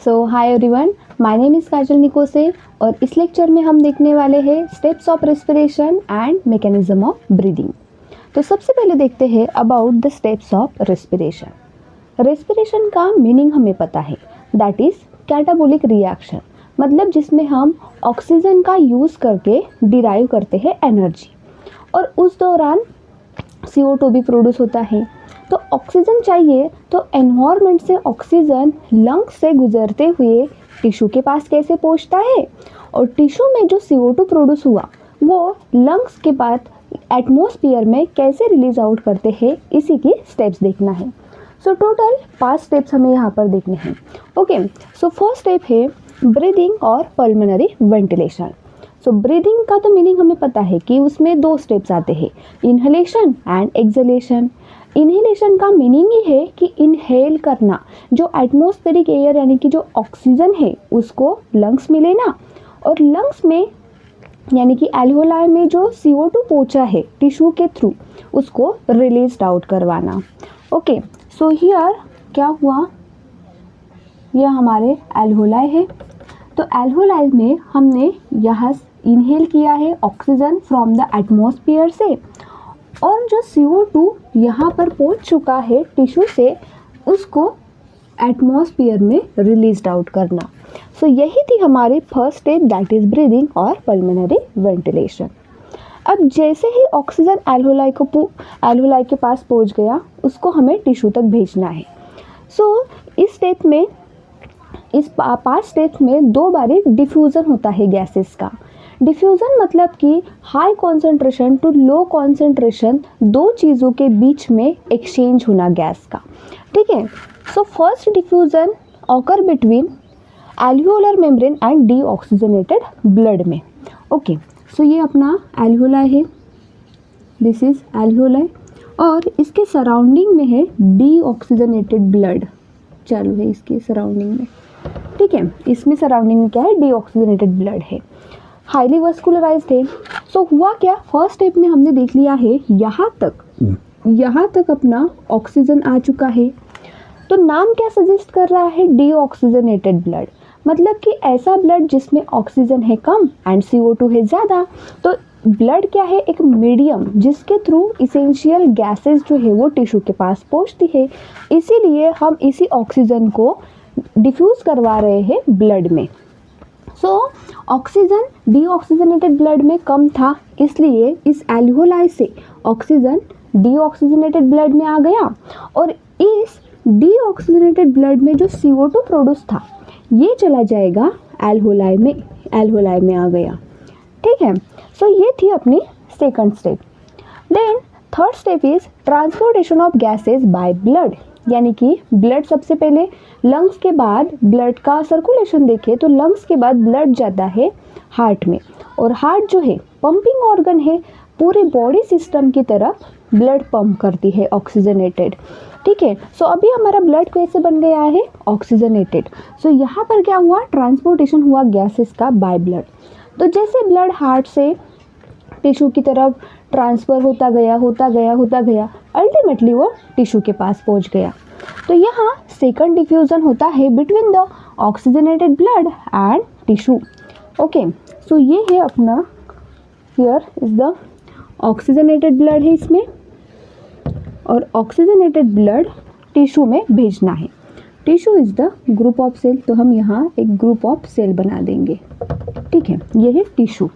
Hi everyone, my name is Kajal Nikose और इस lecture में हम देखने वाले हैं steps of respiration and mechanism of breathing. तो सबसे पहले देखते हैं about the steps of respiration. Respiration का मीनिंग हमें पता है, दैट इज़ कैटाबोलिक रिएक्शन, मतलब जिसमें हम ऑक्सीजन का यूज़ करके डिराइव करते हैं एनर्जी और उस दौरान CO2 भी प्रोड्यूस होता है। तो ऑक्सीजन चाहिए तो एनवायरनमेंट से ऑक्सीजन लंग्स से गुजरते हुए टिश्यू के पास कैसे पहुंचता है और टिश्यू में जो CO2 प्रोड्यूस हुआ वो लंग्स के बाद एटमॉस्फेयर में कैसे रिलीज आउट करते हैं, इसी की स्टेप्स देखना है। सो टोटल 5 स्टेप्स हमें यहाँ पर देखने हैं। ओके, सो फर्स्ट स्टेप है ब्रीदिंग और पल्मोनरी वेंटिलेशन। सो ब्रीदिंग का तो मीनिंग हमें पता है कि उसमें 2 स्टेप्स आते हैं, इनहेलेशन एंड एक्सहेलेशन। इनहेलेशन का मीनिंग ये है कि इनहेल करना, जो एटमॉस्फेरिक एयर यानी कि जो ऑक्सीजन है उसको लंग्स में लेना और लंग्स में यानी कि एल्वेओलाई में जो CO2 पहुंचा है टिश्यू के थ्रू उसको रिलीज आउट करवाना। ओके, सो हियर क्या हुआ, यह हमारे एल्वेओलाई है। तो एल्वेओलाई में हमने यहाँ इनहेल किया है ऑक्सीजन फ्रॉम द एटमॉस्फेयर से और जो CO2 यहाँ पर पहुँच चुका है टिश्यू से उसको एटमॉस्फेयर में रिलीज आउट करना। सो यही थी हमारी first step, that is breathing और पल्मोनरी वेंटिलेशन। अब जैसे ही ऑक्सीजन एल्वेओलाई के पास पहुँच गया उसको हमें टिश्यू तक भेजना है। सो इस स्टेप में, इस 5 स्टेप्स में 2 बारी डिफ्यूज़न होता है गैसेस का। डिफ्यूज़न मतलब कि high concentration to low concentration, 2 चीज़ों के बीच में एक्सचेंज होना गैस का। ठीक है, so first diffusion occur between एल्वेओलर membrane and deoxygenated blood में। ओके, सो ये अपना एल्वेओलाई है, दिस इज एल्वेओलाई और इसके सराउंडिंग में है डीऑक्सीजनेटेड ब्लड चालू है इसके सराउंडिंग में। ठीक है, इसमें सराउंडिंग में क्या है, डीऑक्सीजनेटेड ब्लड है, हाईली वस्कुलराइज्ड है। सो हुआ क्या, फर्स्ट स्टेप में हमने देख लिया है यहाँ तक अपना ऑक्सीजन आ चुका है। तो नाम क्या सजेस्ट कर रहा है, डीऑक्सीजनेटेड ब्लड, मतलब कि ऐसा ब्लड जिसमें ऑक्सीजन है कम एंड CO2 है ज़्यादा। तो ब्लड क्या है, एक मीडियम जिसके थ्रू इसेंशियल गैसेस जो है वो टिश्यू के पास पहुँचती है, इसीलिए हम इसी ऑक्सीजन को डिफ्यूज़ करवा रहे हैं ब्लड में। सो ऑक्सीजन डीऑक्सीजनेटेड ब्लड में कम था, इसलिए इस एल्वेओलाई से ऑक्सीजन डीऑक्सीजनेटेड ब्लड में आ गया और इस डीऑक्सीजनेटेड ब्लड में जो CO2 प्रोड्यूस था ये चला जाएगा एल्वेओलाई में आ गया। ठीक है, सो ये थी अपनी second step. Then third step is transportation of gases by blood, यानी कि ब्लड सबसे पहले लंग्स के बाद ब्लड का सर्कुलेशन देखें तो लंग्स के बाद ब्लड जाता है हार्ट में और हार्ट जो है पंपिंग ऑर्गन है, पूरे बॉडी सिस्टम की तरफ ब्लड पंप करती है ऑक्सीजनेटेड। ठीक है, सो अभी हमारा ब्लड कैसे बन गया है, ऑक्सीजनेटेड। सो यहाँ पर क्या हुआ, ट्रांसपोर्टेशन हुआ गैसेस का बाय ब्लड। तो जैसे ब्लड हार्ट से टिश्यू की तरफ ट्रांसफ़र होता गया, अल्टीमेटली वो टिश्यू के पास पहुंच गया। तो यहाँ सेकंड डिफ्यूज़न होता है between the oxygenated blood and tissue. Okay, so ये है अपना, here is the oxygenated blood है इसमें और ऑक्सीजनेटेड ब्लड टिश्यू में भेजना है। Tissue is the group of cell, तो हम यहाँ एक ग्रुप ऑफ सेल बना देंगे। ठीक है, ये है टिश्यू।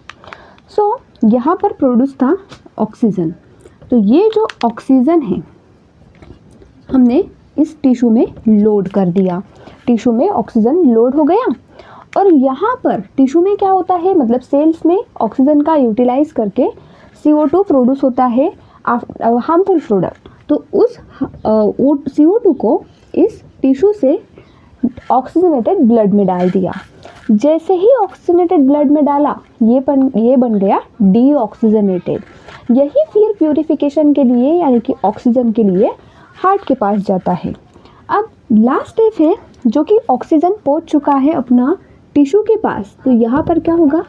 सो यहाँ पर प्रोड्यूस था ऑक्सीजन, तो ये जो ऑक्सीजन है हमने इस टिश्यू में लोड कर दिया, टिश्यू में ऑक्सीजन लोड हो गया और यहाँ पर टिश्यू में क्या होता है, मतलब सेल्स में ऑक्सीजन का यूटिलाइज करके CO2 प्रोड्यूस होता है हार्मफुल प्रोडक्ट। तो उस CO2 को इस टिश्यू से ऑक्सीजनेटेड ब्लड में डाल दिया। जैसे ही ऑक्सीजनेटेड ब्लड में डाला ये बन गया डीऑक्सीजनेटेड। यही फिर प्यूरिफिकेशन के लिए यानी कि ऑक्सीजन के लिए हार्ट के पास जाता है। अब लास्ट स्टेप है जो कि ऑक्सीजन पहुंच चुका है अपना टिश्यू के पास, तो यहाँ पर क्या होगा,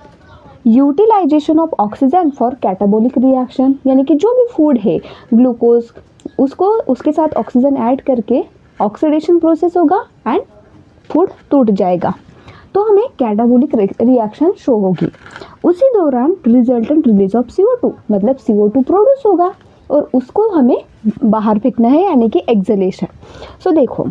utilization of oxygen for catabolic reaction, यानी कि जो भी फूड है ग्लूकोज उसको उसके साथ ऑक्सीजन ऐड करके ऑक्सीडेशन प्रोसेस होगा एंड फूड टूट जाएगा, तो हमें कैटाबोलिक रिएक्शन शो होगी। उसी दौरान रिजल्टेंट रिलीज ऑफ CO2 मतलब CO2 प्रोड्यूस होगा और उसको हमें बाहर फेंकना है, यानी कि एक्सलेशन। सो देखो,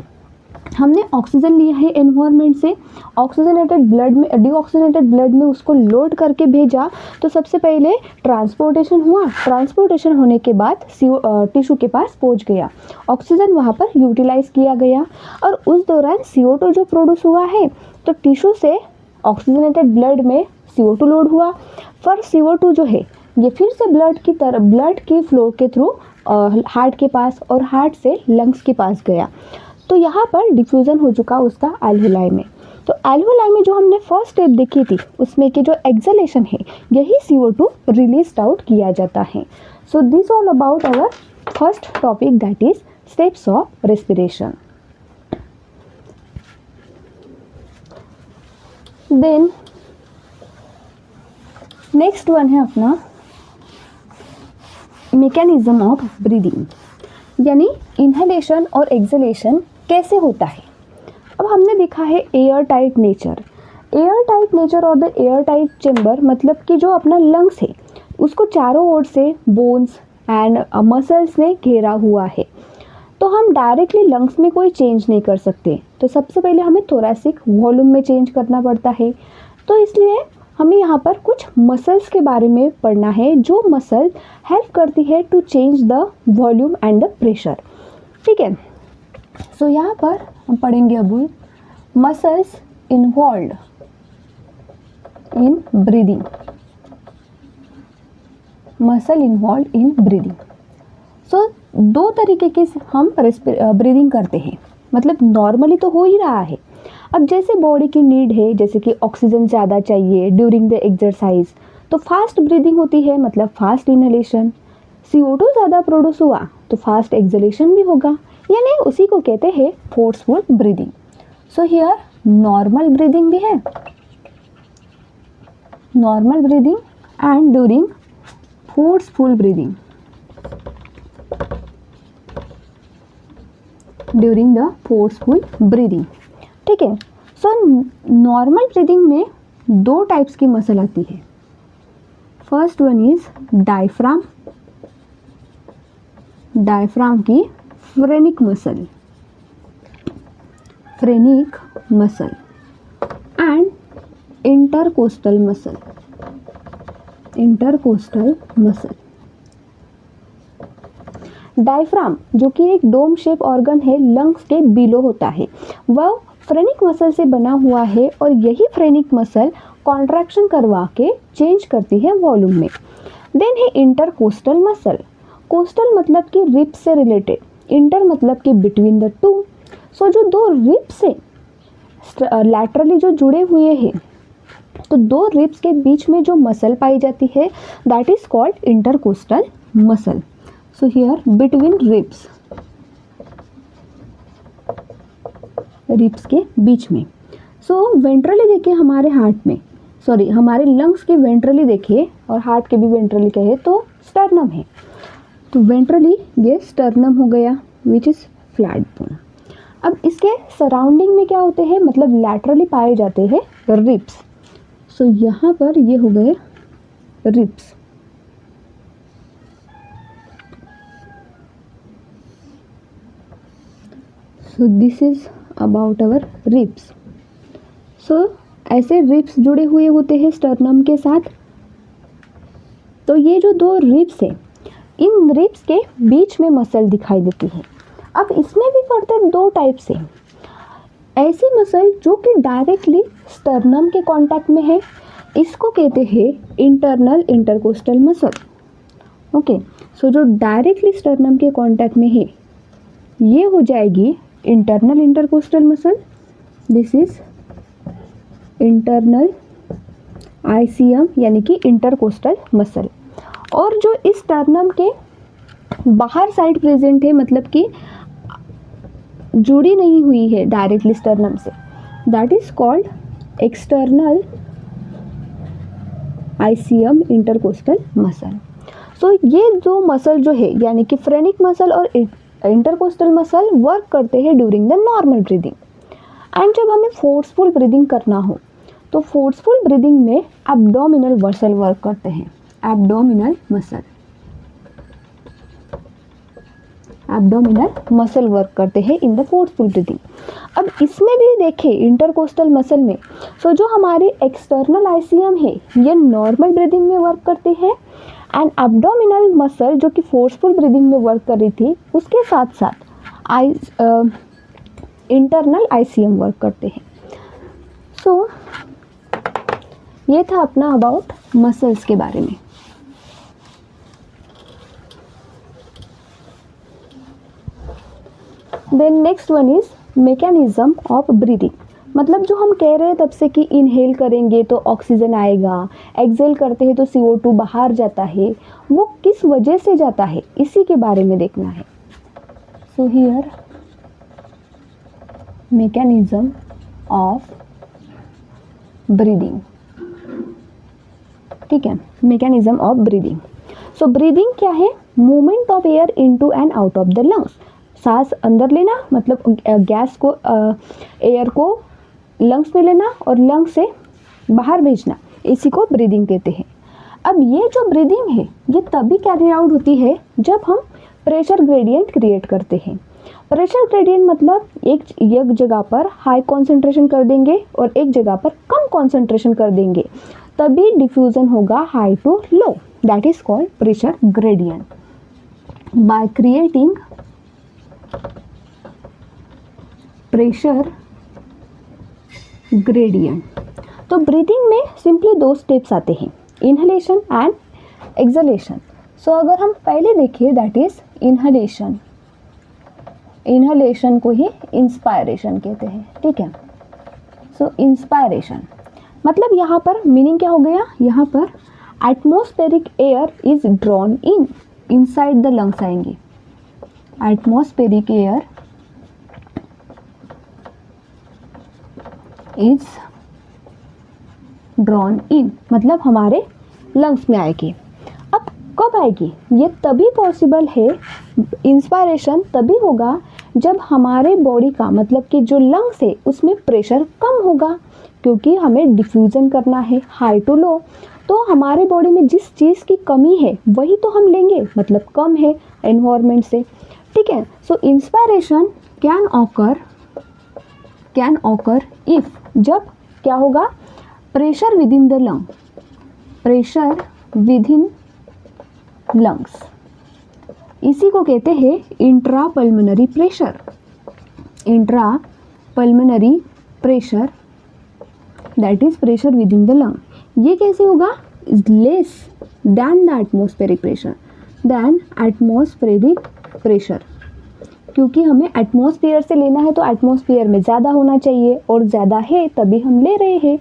हमने ऑक्सीजन लिया है एनवायरनमेंट से, ऑक्सीजनेटेड ब्लड में, डीऑक्सीजनेटेड ब्लड में उसको लोड करके भेजा, तो सबसे पहले ट्रांसपोर्टेशन हुआ, ट्रांसपोर्टेशन होने के बाद टिश्यू के पास पहुंच गया, ऑक्सीजन वहाँ पर यूटिलाइज किया गया, और उस दौरान CO2 जो प्रोड्यूस हुआ है, तो टिश्यू से ऑक्सीजनेटेड ब्लड में CO2 लोड हुआ, फिर CO2 जो है ये फिर से ब्लड की फ्लो के थ्रू हार्ट के पास और हार्ट से लंग्स के पास गया, तो यहाँ पर डिफ्यूज़न हो चुका उसका एल्वेओलाई में। तो एल्वेओलाई में जो हमने फर्स्ट स्टेप देखी थी, उसमें के जो एक्सलेशन है, यही CO2 रिलीज आउट किया जाता है। So this all about our first topic, that is steps of respiration. Then next one है अपना मैकेनिज्म ऑफ ब्रीदिंग, यानी इनहेलेशन और एक्सलेशन कैसे होता है। अब हमने देखा है air tight nature, air tight nature और द एयर टाइट चेम्बर, मतलब कि जो अपना लंग्स है उसको चारों ओर से बोन्स एंड मसल्स ने घेरा हुआ है, तो हम डायरेक्टली लंग्स में कोई चेंज नहीं कर सकते, तो सबसे पहले हमें थोरैसिक वॉल्यूम में चेंज करना पड़ता है। तो इसलिए हमें यहाँ पर कुछ मसल्स के बारे में पढ़ना है, जो मसल हेल्प करती है to change the volume and the pressure. ठीक है, सो यहाँ पर हम पढ़ेंगे अब muscles involved in breathing, muscle involved in breathing. So दो तरीके के हम ब्रीदिंग करते हैं, मतलब नॉर्मली तो हो ही रहा है, अब जैसे बॉडी की नीड है, जैसे कि ऑक्सीजन ज़्यादा चाहिए ड्यूरिंग द एक्सरसाइज, तो फास्ट ब्रीदिंग होती है, मतलब फास्ट इनहेलेशन। CO2 ज़्यादा प्रोड्यूस हुआ तो फास्ट एक्सलेशन भी होगा, यानी उसी को कहते हैं forceful breathing. So here normal breathing भी है, normal breathing and during forceful breathing, during the forceful breathing. ठीक है, सो नॉर्मल ब्रीदिंग में दो टाइप्स की मसल आती है। First one is diaphragm, diaphragm की phrenic muscle, phrenic muscle and intercostal muscle, intercostal muscle. Diaphragm जो कि एक डोम शेप ऑर्गन है, लंग्स के बिलो होता है, वह फ्रेनिक मसल से बना हुआ है, और यही फ्रेनिक मसल कॉन्ट्रैक्शन करवा के चेंज करती है वॉल्यूम में। देन है इंटरकोस्टल मसल, कोस्टल मतलब कि रिब्स से रिलेटेड, इंटर मतलब कि बिटवीन द टू। सो जो दो रिब्स से लैटरली जो जुड़े हुए हैं, तो दो रिब्स के बीच में जो मसल पाई जाती है, that is called intercostal muscle. So here between ribs, ribs के बीच में। सो वेंट्रली देखिए हमारे हार्ट में, सॉरी हमारे लंग्स के वेंट्रली देखिए, और हार्ट के भी वेंट्रली कहे तो स्टर्नम है, तो वेंट्रली ये स्टर्नम हो गया, विच इज़ फ्लैट बोन। अब इसके सराउंडिंग में क्या होते हैं, मतलब लैटरली पाए जाते हैं रिब्स। सो यहाँ पर ये हो गए ribs. So this is about our ribs. So ऐसे रिब्स जुड़े हुए होते हैं स्टर्नम के साथ। तो ये जो दो रिब्स है, इन रिब्स के बीच में मसल दिखाई देती है। अब इसमें भी फर्दर दो टाइप्स हैं, ऐसी मसल जो कि डायरेक्टली स्टर्नम के कांटेक्ट में है, इसको कहते हैं इंटरनल इंटरकोस्टल मसल। ओके, सो जो डायरेक्टली स्टर्नम के कांटेक्ट में है, ये हो जाएगी internal intercostal muscle. This is internal ICM यानी कि इंटरकोस्टल मसल। और जो इस स्टर्नम के बाहर साइड प्रेजेंट है, मतलब कि जुड़ी नहीं हुई है डायरेक्टली स्टर्नम से, that is called external ICM intercostal muscle. So ये दो मसल जो है, यानी कि फ्रेनिक मसल और इंटरकोस्टल मसल वर्क करते हैं during the normal breathing. And जब हमें फोर्सफुल ब्रीदिंग करना हो तो फोर्सफुल ब्रीदिंग में एब्डोमिनल मसल वर्क करते हैं, एब्डोमिनल मसल वर्क करते हैं इन द फोर्सफुल ब्रीदिंग। अब इसमें भी देखें इंटरकोस्टल मसल में, सो जो हमारे एक्सटर्नल आईसीएम है ये नॉर्मल ब्रीदिंग में वर्क करते हैं एंड एब्डोमिनल मसल जो कि फोर्सफुल ब्रीदिंग में वर्क कर रही थी उसके साथ साथ इंटरनल आईसीएम वर्क करते हैं। सो ये था अपना अबाउट मसल्स के बारे में। Then next one is mechanism of breathing. मतलब जो हम कह रहे हैं तब से कि इनहेल करेंगे तो ऑक्सीजन आएगा, एक्सेल करते हैं तो CO2 बाहर जाता है, वो किस वजह से जाता है इसी के बारे में देखना है। So here mechanism of breathing, ठीक है, mechanism of breathing. So breathing क्या है? Movement of air into and out of the lungs. सांस अंदर लेना मतलब गैस को एयर को लंग्स में लेना और लंग्स से बाहर भेजना, इसी को ब्रीदिंग कहते हैं। अब ये जो ब्रीदिंग है ये तभी कैरी आउट होती है जब हम प्रेशर ग्रेडियंट क्रिएट करते हैं। प्रेशर ग्रेडियंट मतलब एक जगह पर हाई कॉन्सेंट्रेशन कर देंगे और एक जगह पर कम कॉन्सेंट्रेशन कर देंगे, तभी डिफ्यूजन होगा high to low, that is called pressure gradient. By creating pressure gradient. तो ब्रीदिंग में सिंपली 2 स्टेप्स आते हैं, इनहलेशन एंड एक्सलेशन। सो अगर हम पहले देखें दैट इज इनहलेशन, इनहलेशन को ही इंस्पायरेशन कहते हैं, ठीक है। सो इंस्पायरेशन मतलब यहाँ पर मीनिंग क्या हो गया, यहाँ पर atmospheric air is drawn in, inside the lungs आएंगे, atmospheric air is drawn in मतलब हमारे लंग्स में आएगी। अब कब आएगी? ये तभी पॉसिबल है, इंस्पायरेशन तभी होगा जब हमारे बॉडी का मतलब कि जो लंग्स है उसमें प्रेशर कम होगा, क्योंकि हमें डिफ्यूजन करना है हाई टू लो। तो हमारे बॉडी में जिस चीज़ की कमी है वही तो हम लेंगे, मतलब कम है एनवायरनमेंट से, ठीक है। So inspiration can occur if, जब क्या होगा, pressure within the lung, pressure within lungs, इसी को कहते हैं intrapulmonary pressure, intrapulmonary pressure that is pressure within the lung. ये कैसे होगा? Less than the atmospheric pressure, than atmospheric pressure, क्योंकि हमें एटमॉस्फेयर से लेना है तो एटमॉस्फेयर में ज़्यादा होना चाहिए और ज़्यादा है तभी हम ले रहे हैं।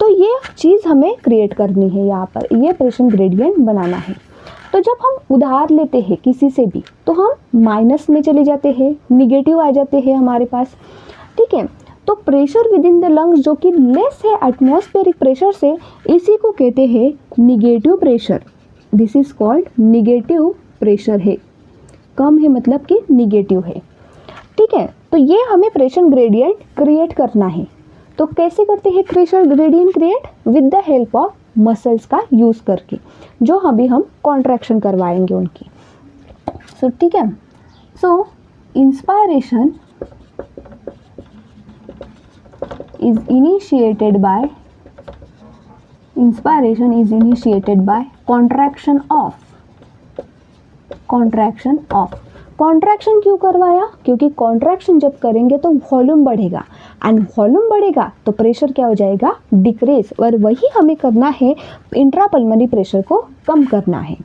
तो ये चीज़ हमें क्रिएट करनी है, यहाँ पर ये प्रेशर ग्रेडियंट बनाना है। तो जब हम उधार लेते हैं किसी से भी तो हम माइनस में चले जाते हैं, निगेटिव आ जाते हैं हमारे पास, ठीक है। तो pressure within the lungs जो कि लेस है एटमॉस्फेरिक प्रेशर से, इसी को कहते हैं negative pressure, this is called negative pressure है, कम है मतलब कि निगेटिव है, ठीक है। तो ये हमें प्रेशर ग्रेडियंट क्रिएट करना है। तो कैसे करते हैं pressure gradient create? With the help of muscles का यूज़ करके, जो अभी हम कॉन्ट्रैक्शन करवाएंगे उनकी। सो ठीक है। So inspiration is initiated by contraction क्यों करवाया? क्योंकि कॉन्ट्रैक्शन जब करेंगे तो वॉल्यूम बढ़ेगा एंड वॉल्यूम बढ़ेगा तो प्रेशर क्या हो जाएगा? डिक्रीज, और वही हमें करना है, इंट्रापल्मोनरी प्रेशर को कम करना है,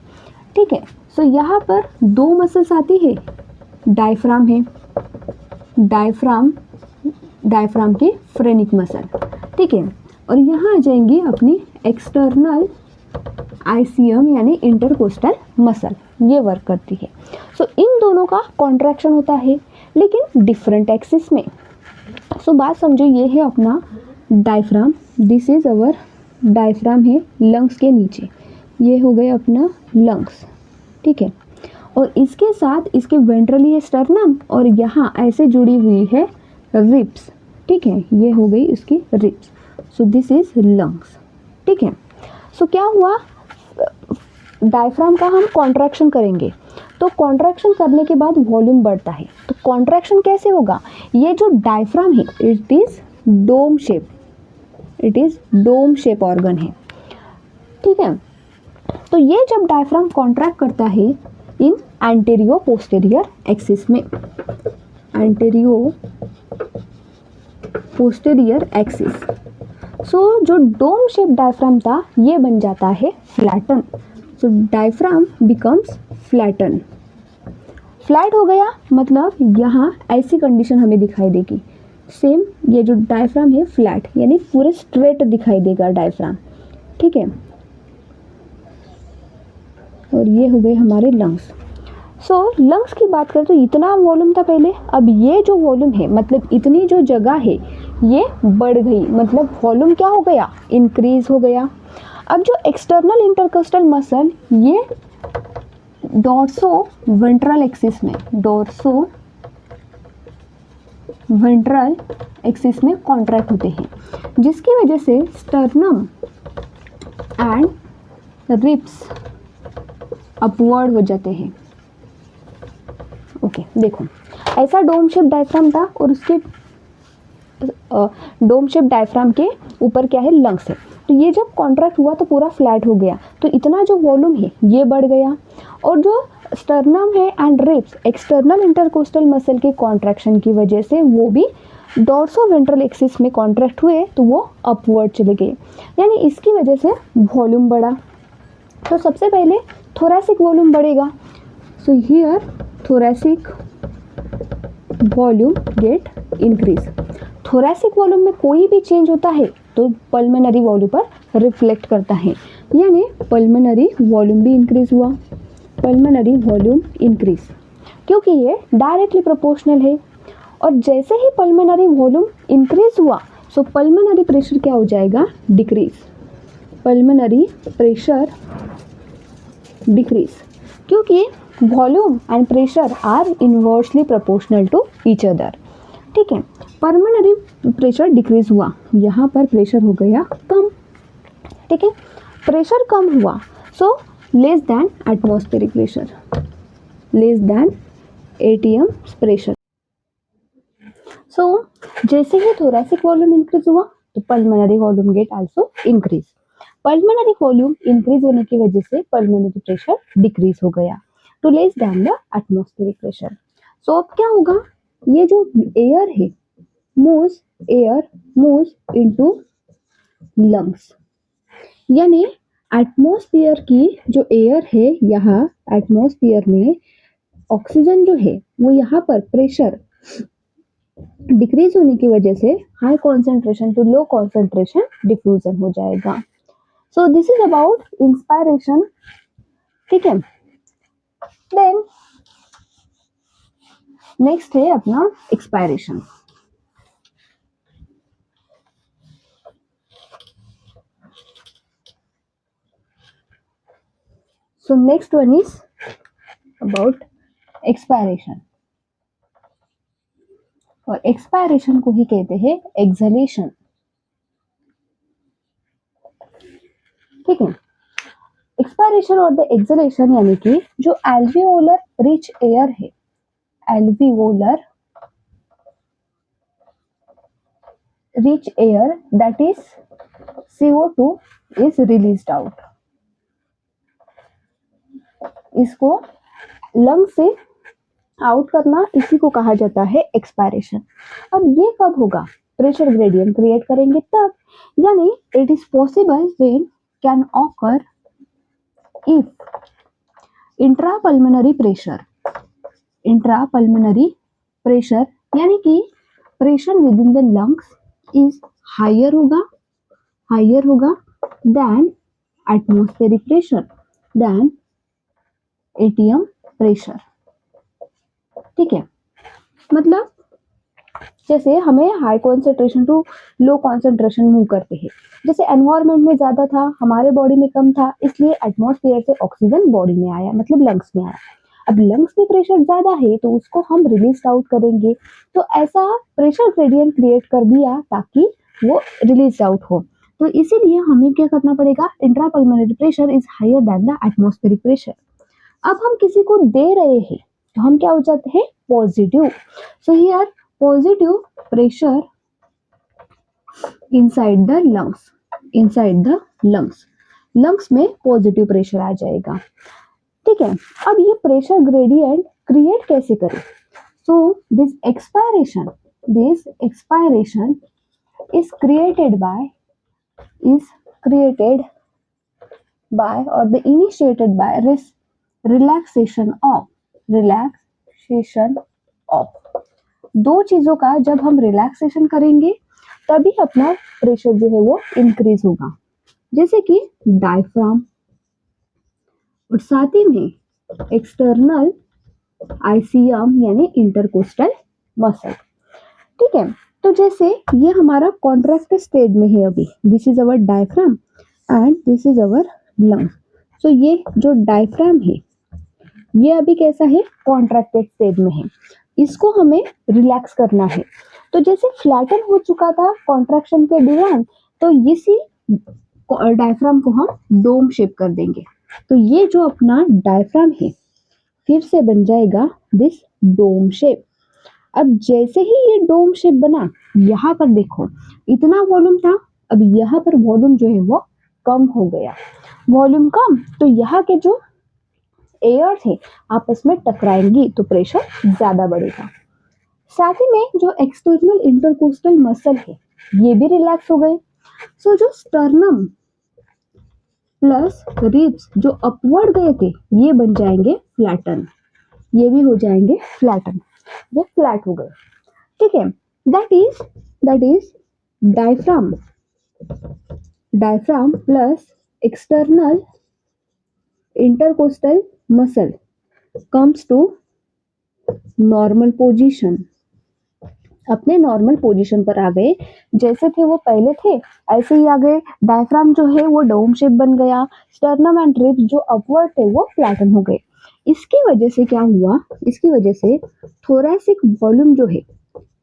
ठीक है। सो यहाँ पर 2 मसल्स आती है, डायफ्राम है, डायफ्राम की फ्रेनिक मसल, ठीक है, और यहाँ आ जाएंगी अपनी एक्सटर्नल आईसीएम यानी इंटरकोस्टल मसल, ये वर्क करती है। सो इन दोनों का कॉन्ट्रैक्शन होता है लेकिन डिफरेंट एक्सिस में। सो बात समझो, ये है अपना diaphragm, this is our diaphragm है लंग्स के नीचे, ये हो गए अपना लंग्स, ठीक है, और इसके साथ इसके वेंट्रली है स्टर्नम और यहाँ ऐसे जुड़ी हुई है रिब्स, ठीक है, ये हो गई इसकी ribs. So this is lungs. ठीक है, सो क्या हुआ, डायफ्राम का हम कॉन्ट्रैक्शन करेंगे, तो कॉन्ट्रैक्शन करने के बाद वॉल्यूम बढ़ता है। तो कॉन्ट्रैक्शन कैसे होगा, ये जो डायफ्राम है it is dome shape, it is dome shape organ है। ठीक है, तो ये जब डायफ्राम कॉन्ट्रैक्ट करता है इन एंटेरियो पोस्टेरियर एक्सिस में, एंटेरियो पोस्टेरियर एक्सिस, सो जो डोम शेप डायफ्राम था ये बन जाता है फ्लैटन। सो डायफ्राम बिकम्स फ्लैटन। फ्लैट हो गया मतलब यहाँ ऐसी कंडीशन हमें दिखाई देगी, सेम ये जो डायफ्राम है फ्लैट, यानी पूरे स्ट्रेट दिखाई देगा डायफ्राम। ठीक है, और ये हो गए हमारे लंग्स। सो लंग्स की बात करें तो इतना वॉल्यूम था पहले, अब ये जो वॉल्यूम है मतलब इतनी जो जगह है ये बढ़ गई, मतलब वॉल्यूम क्या हो गया, इंक्रीज हो गया। अब जो एक्सटर्नल इंटरकोस्टल मसल ये डोर्सो वेंट्रल एक्सिस में, डोर्सो वेंट्रल एक्सिस में कॉन्ट्रैक्ट होते हैं, जिसकी वजह से स्टर्नम एंड रिब्स अपवर्ड हो जाते हैं। ओके, देखो ऐसा डोम शेप डायफ्राम था और उसके डोम शेप डायफ्राम के ऊपर क्या है, लंग्स है। तो ये जब कॉन्ट्रैक्ट हुआ तो पूरा फ्लैट हो गया, तो इतना जो वॉल्यूम है ये बढ़ गया, और जो स्टर्नम है and ribs external intercostal muscle के कॉन्ट्रैक्शन की वजह से वो भी डोर्सो वेंट्रल एक्सिस में कॉन्ट्रैक्ट हुए, तो वो अपवर्ड चले गए, यानी इसकी वजह से वॉल्यूम बढ़ा। तो सबसे पहले थोरैसिक वॉल्यूम बढ़ेगा। So here thoracic volume gate increase. Thoracic volume में कोई भी चेंज होता है तो पल्मोनरी वॉल्यूम पर रिफ्लेक्ट करता है, यानी पल्मोनरी वॉल्यूम भी इंक्रीज हुआ, पल्मोनरी वॉल्यूम इंक्रीज, क्योंकि ये डायरेक्टली प्रोपोर्शनल है। और जैसे ही पल्मोनरी वॉल्यूम इंक्रीज हुआ सो पल्मोनरी प्रेशर क्या हो जाएगा, डिक्रीज, पल्मोनरी प्रेशर डिक्रीज, क्योंकि volume and pressure are inversely proportional to each other. ठीक है, पल्मोनरी प्रेशर डिक्रीज हुआ, यहाँ पर प्रेशर हो गया कम। ठीक है, प्रेशर कम हुआ so less than atmospheric pressure, less than ATM pressure. So जैसे ही थोरैसिक वॉल्यूम इंक्रीज हुआ तो pulmonary volume get also increase. Pulmonary volume increase होने की वजह से पल्मोनरी प्रेशर डिक्रीज हो गया to less than the atmospheric pressure. So अब क्या होगा, ये जो एयर है मूव्स इनटू लंग्स, यानी एटमॉस्फेयर की जो एयर है, यहाँ एटमॉस्फेयर में ऑक्सीजन जो है वो यहाँ पर प्रेशर डिक्रीज होने की वजह से high concentration to low concentration diffusion हो जाएगा। So this is about inspiration. ठीक है, देन नेक्स्ट है अपना expiration. So next one is about expiration, और एक्सपायरेशन को ही कहते हैं एक्सहेलेशन। ठीक है, एक्सपायरेशन और द एक्सहेलेशन यानी कि जो एल्वियोलर रिच एयर है, alveolar rich air that is CO2 is released out, इसको लंग से आउट करना, इसी को कहा जाता है एक्सपायरेशन। अब ये कब होगा, प्रेशर ग्रेडियंट क्रिएट करेंगे तब, यानी it is possible when can occur if intrapulmonary pressure यानी कि pressure within the lungs is higher होगा than atmospheric pressure, than ATM pressure. ठीक है, मतलब जैसे हमें high concentration to low concentration move करते हैं, जैसे एनवायरनमेंट में ज़्यादा था, हमारे बॉडी में कम था, इसलिए एटमॉस्फेयर से ऑक्सीजन बॉडी में आया, मतलब लंग्स में आया। अब लंग्स में प्रेशर ज्यादा है तो उसको हम रिलीज आउट करेंगे, तो ऐसा प्रेशर ग्रेडियंट क्रिएट कर दिया ताकि वो रिलीज आउट हो। तो इसीलिए हमें क्या करना पड़ेगा, intrapulmonary pressure is higher than the atmospheric pressure. अब हम किसी को दे रहे हैं तो हम क्या हो जाते हैं, positive. So here positive pressure inside the lungs, inside the lungs, lungs में पॉजिटिव प्रेशर आ जाएगा। ठीक है, अब ये प्रेशर ग्रेडियंट क्रिएट कैसे करें? So this expiration is created by or the initiated by relaxation of दो चीजों का जब हम रिलैक्सेशन करेंगे तभी अपना प्रेशर जो है वो इंक्रीज होगा, जैसे कि डायफ्राम और साथ ही में एक्सटर्नल आईसीएम यानी इंटरकोस्टल मसल। ठीक है, तो जैसे ये हमारा कॉन्ट्रैक्टेड स्टेट में है अभी, this is our diaphragm and this is our lungs. So ये जो डायफ्राम है ये अभी कैसा है, कॉन्ट्रैक्टेड स्टेट में है, इसको हमें रिलैक्स करना है। तो जैसे फ्लैटन हो चुका था कॉन्ट्रैक्शन के दौरान, तो इसी डायफ्राम को हम डोम शेप कर देंगे। तो ये जो अपना डायफ्राम है फिर से बन जाएगा दिस डोम शेप। अब जैसे ही ये डोम शेप बना, यहाँ पर देखो इतना वॉल्यूम था, अब यहाँ पर वॉल्यूम जो है वो कम हो गया, वॉल्यूम कम तो यहाँ के जो एयर थे आपस में टकराएंगी तो प्रेशर ज्यादा बढ़ेगा। साथ ही में जो एक्सटर्नल इंटरकोस्टल मसल है ये भी रिलैक्स हो गए। सो जो स्टर्नम प्लस रिब्स जो अपवर्ड गए थे ये बन जाएंगे फ्लैटन, ये भी हो जाएंगे फ्लैटन, ये फ्लैट हो गए। ठीक है, that is diaphragm plus external intercostal muscle comes to normal position, अपने नॉर्मल पोजीशन पर आ गए, जैसे थे वो पहले थे ऐसे ही आ गए। डायफ्राम जो है वो डोम शेप बन गया, स्टर्नम एंड रिब्स जो अपवर्ड थे वो फ्लैटन हो गए। इसकी वजह से क्या हुआ, इसकी वजह से थोरैसिक वॉल्यूम जो है,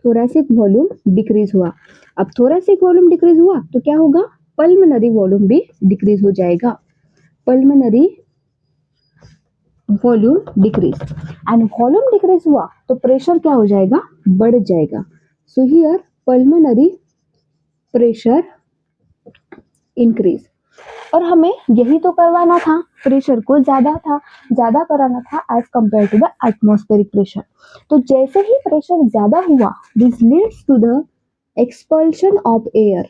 थोरैसिक वॉल्यूम डिक्रीज हुआ। अब थोरैसिक वॉल्यूम डिक्रीज हुआ तो क्या होगा, पल्मोनरी वॉल्यूम भी डिक्रीज हो जाएगा, pulmonary volume decrease, and volume decrease हुआ तो प्रेशर क्या हो जाएगा, बढ़ जाएगा। So here pulmonary pressure increase, और हमें यही तो करवाना था, प्रेशर को ज्यादा कराना था as compare to the atmospheric pressure. तो जैसे ही प्रेशर ज्यादा हुआ this leads to the expulsion of air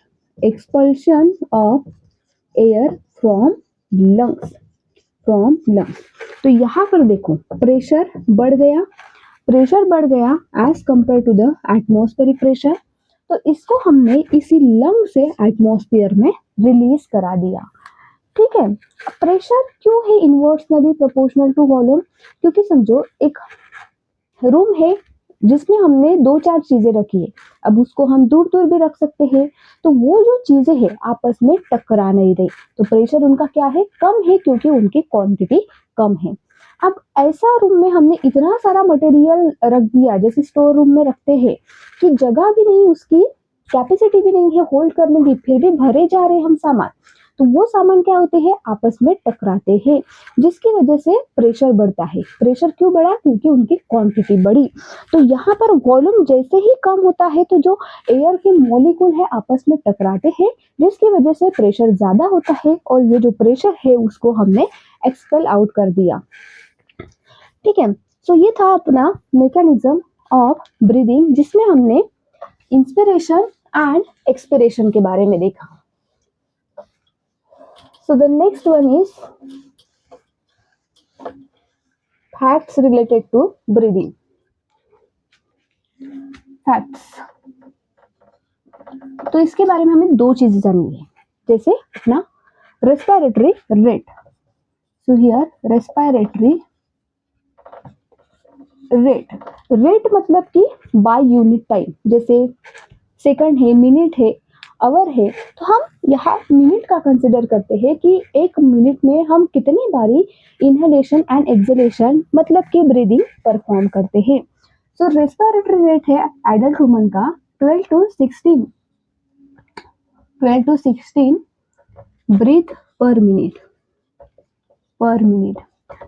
from lungs, तो यहाँ पर देखो प्रेशर बढ़ गया as compare to the atmospheric pressure, तो इसको हमने इसी लंग से एटमॉस्फेयर में रिलीज करा दिया। ठीक है, प्रेशर क्यों है इन्वर्सनली प्रोपोर्शनल टू वॉल्यूम, क्योंकि समझो एक रूम है जिसमें हमने 2-4 चीजें रखी है, अब उसको हम दूर दूर भी रख सकते हैं, तो वो जो चीजें हैं आपस में टकरा नहीं रही, तो प्रेशर उनका क्या है, कम है, क्योंकि उनकी क्वांटिटी कम है। अब ऐसा रूम में हमने इतना सारा मटेरियल रख दिया, जैसे स्टोर रूम में रखते हैं कि जगह भी नहीं, उसकी कैपेसिटी भी नहीं है होल्ड करने की, फिर भी भरे जा रहे हम सामान, तो वो सामान क्या होते हैं, आपस में टकराते हैं, जिसकी वजह से प्रेशर बढ़ता है। प्रेशर क्यों बढ़ा, क्योंकि उनकी क्वांटिटी बढ़ी। तो यहाँ पर वॉल्यूम जैसे ही कम होता है तो जो एयर के मॉलिक्यूल है आपस में टकराते हैं, जिसकी वजह से प्रेशर ज्यादा होता है, और ये जो प्रेशर है उसको हमने एक्सपेल आउट कर दिया। ठीक है, सो ये था अपना मैकेनिज्म ऑफ ब्रीदिंग, जिसमें हमने इंस्पिरेशन एंड एक्सपिरेशन के बारे में देखा। So the next one is facts related to breathing. Facts. तो इसके बारे में हमें 2 चीजें जाननी है, जैसे अपना respiratory rate. So here respiratory rate मतलब कि बाय यूनिट टाइम, जैसे सेकंड है, मिनट है, आवर है तो हम यहाँ मिनट का कंसिडर करते हैं कि एक मिनट में हम कितनी बारी इनहेलेशन एंड एक्सहेलेशन मतलब कि ब्रीदिंग परफॉर्म करते हैं। सो रेस्पिरेटरी रेट है एडल्ट ह्यूमन का 12 टू 16 ब्रीथ पर मिनट।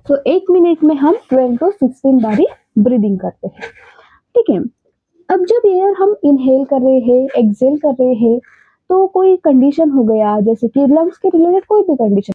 सो एक मिनट में हम 12 टू 16 बारी ब्रीदिंग करते हैं। ठीक है, अब जब एयर हम इनहेल कर रहे हैं, एक्सहेल कर रहे हैं, तो कोई कंडीशन हो गया, जैसे कि लंग्स के रिलेटेड कोई भी कंडीशन